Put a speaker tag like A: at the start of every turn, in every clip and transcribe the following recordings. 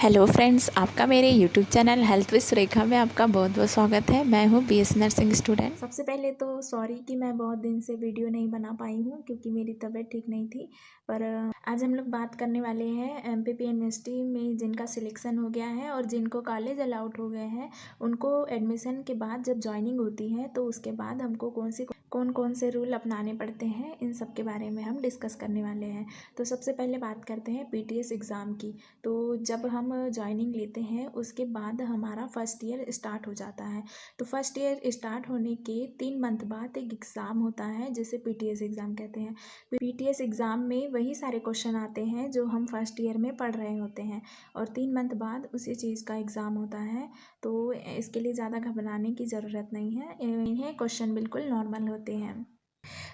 A: Hello friends, आपका मेरे YouTube channel health with Surekha में आपका बहुत बहुत स्वागत है। मैं हूँ बीएस नर्सिंग स्टूडेंट। सबसे पहले तो सॉरी कि मैं बहुत दिन से वीडियो नहीं बना पाई हूँ क्योंकि मेरी तबीयत ठीक नहीं थी। पर आज हम लोग बात करने वाले हैं एमपीपीएनएसटी में जिनका सिलेक्शन हो गया है और जिनको कॉलेज अलाउड हो गए हैं, उनको एडमिशन के बाद जब ज्वाइनिंग होती है तो उसके बाद हमको कौन कौन से रूल अपनाने पड़ते हैं, इन सब के बारे में हम डिस्कस करने वाले हैं। तो सबसे पहले बात करते हैं पीटीएस एग्ज़ाम की। तो जब हम ज्वाइनिंग लेते हैं उसके बाद हमारा फर्स्ट ईयर स्टार्ट हो जाता है। तो फर्स्ट ईयर स्टार्ट होने के 3 मंथ बाद एक एग्ज़ाम होता है जिसे पीटीएस एग्ज़ाम कहते हैं। पीटीएस एग्ज़ाम में वही सारे क्वेश्चन आते हैं जो हम फर्स्ट ईयर में पढ़ रहे होते हैं और 3 मंथ बाद उसी चीज़ का एग्ज़ाम होता है। तो इसके लिए ज़्यादा घबराने की ज़रूरत नहीं है, क्वेश्चन बिल्कुल नॉर्मल होते हैं।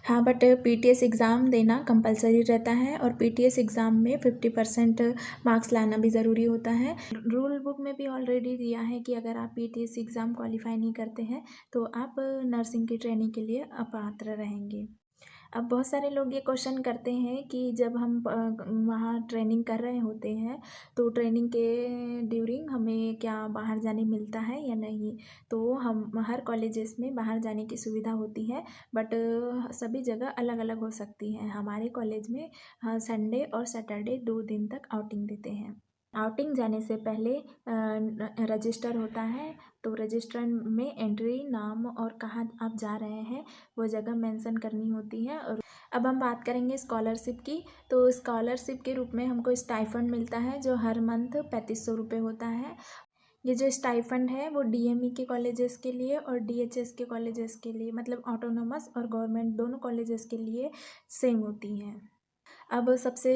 A: हाँ, बट पीटीएस एग्ज़ाम देना कंपलसरी रहता है और पीटीएस एग्ज़ाम में 50% मार्क्स लाना भी ज़रूरी होता है। रूल बुक में भी ऑलरेडी दिया है कि अगर आप पीटीएस एग्ज़ाम क्वालिफाई नहीं करते हैं तो आप नर्सिंग की ट्रेनिंग के लिए अपात्र रहेंगे। अब बहुत सारे लोग ये क्वेश्चन करते हैं कि जब हम वहाँ ट्रेनिंग कर रहे होते हैं तो ट्रेनिंग के ड्यूरिंग हमें क्या बाहर जाने मिलता है या नहीं। तो हम हर कॉलेजेस में बाहर जाने की सुविधा होती है, बट सभी जगह अलग अलग हो सकती है। हमारे कॉलेज में संडे और सैटरडे 2 दिन तक आउटिंग देते हैं। आउटिंग जाने से पहले रजिस्टर होता है, तो रजिस्टर में एंट्री, नाम और कहाँ आप जा रहे हैं वो जगह मेंशन करनी होती है। और अब हम बात करेंगे स्कॉलरशिप की। तो स्कॉलरशिप के रूप में हमको स्टाइफंड मिलता है जो हर मंथ 3500 रुपये होता है। ये जो स्टाइफंड है वो डीएमई के कॉलेजेस के लिए और डीएचएस के कॉलेजेस के लिए, मतलब ऑटोनोमस और गवर्नमेंट दोनों कॉलेजेस के लिए सेम होती हैं। अब सबसे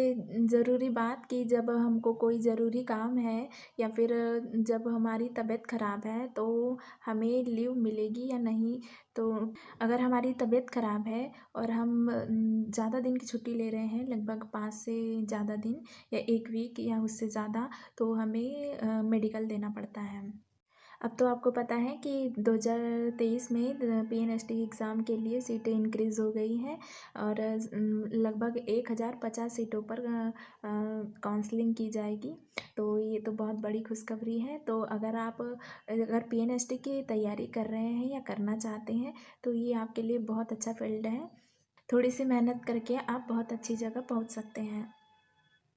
A: ज़रूरी बात कि जब हमको कोई ज़रूरी काम है या फिर जब हमारी तबीयत ख़राब है तो हमें लीव मिलेगी या नहीं। तो अगर हमारी तबीयत ख़राब है और हम ज़्यादा दिन की छुट्टी ले रहे हैं, लगभग 5 से ज़्यादा दिन या 1 वीक या उससे ज़्यादा, तो हमें मेडिकल देना पड़ता है। अब तो आपको पता है कि 2023 में पीएनएसटी एग्ज़ाम के लिए सीटें इंक्रीज़ हो गई हैं और लगभग 1050 सीटों पर काउंसलिंग की जाएगी। तो ये तो बहुत बड़ी खुशखबरी है। तो अगर पीएनएसटी की तैयारी कर रहे हैं या करना चाहते हैं तो ये आपके लिए बहुत अच्छा फील्ड है। थोड़ी सी मेहनत करके आप बहुत अच्छी जगह पहुंच सकते हैं।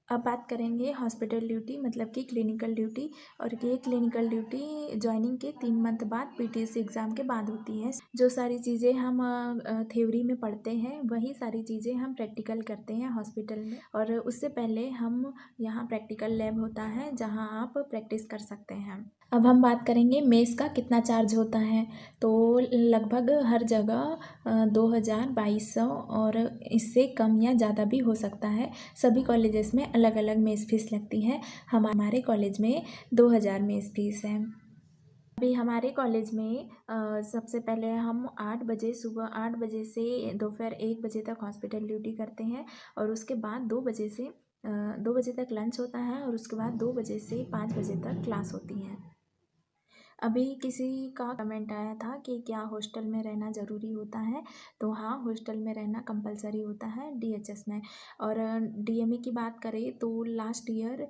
A: अब बात करेंगे हॉस्पिटल ड्यूटी, मतलब कि क्लिनिकल ड्यूटी। और ये क्लिनिकल ड्यूटी ज्वाइनिंग के 3 मंथ बाद पीटीसी एग्ज़ाम के बाद होती है। जो सारी चीज़ें हम थ्योरी में पढ़ते हैं वही सारी चीज़ें हम प्रैक्टिकल करते हैं हॉस्पिटल में। और उससे पहले हम यहाँ प्रैक्टिकल लैब होता है जहाँ आप प्रैक्टिस कर सकते हैं। अब हम बात करेंगे मेस का कितना चार्ज होता है। तो लगभग हर जगह 2000, 2200 और इससे कम या ज़्यादा भी हो सकता है। सभी कॉलेजेस में अलग अलग मेस फीस लगती है। हमारे कॉलेज में 2000 मेस फीस है। अभी हमारे कॉलेज में सबसे पहले हम 8 बजे, सुबह 8 बजे से दोपहर 1 बजे तक हॉस्पिटल ड्यूटी करते हैं और उसके बाद 2 बजे से 2 बजे तक लंच होता है और उसके बाद 2 बजे से 5 बजे तक क्लास होती है। अभी किसी का कमेंट आया था कि क्या हॉस्टल में रहना ज़रूरी होता है। तो हाँ, हॉस्टल में रहना कंपलसरी होता है डीएचएस में। और डीएमई की बात करें तो लास्ट ईयर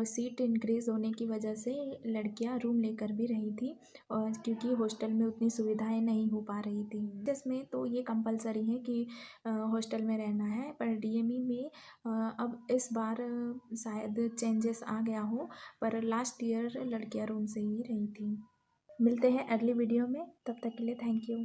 A: सीट इंक्रीज़ होने की वजह से लड़कियां रूम लेकर भी रही थी, और क्योंकि हॉस्टल में उतनी सुविधाएं नहीं हो पा रही थी। जिसमें तो ये कंपलसरी है कि हॉस्टल में रहना है। पर डीएमई में अब इस बार शायद चेंजेस आ गया हो, पर लास्ट ईयर लड़कियां रूम से ही रही थी। मिलते हैं अगली वीडियो में, तब तक के लिए थैंक यू।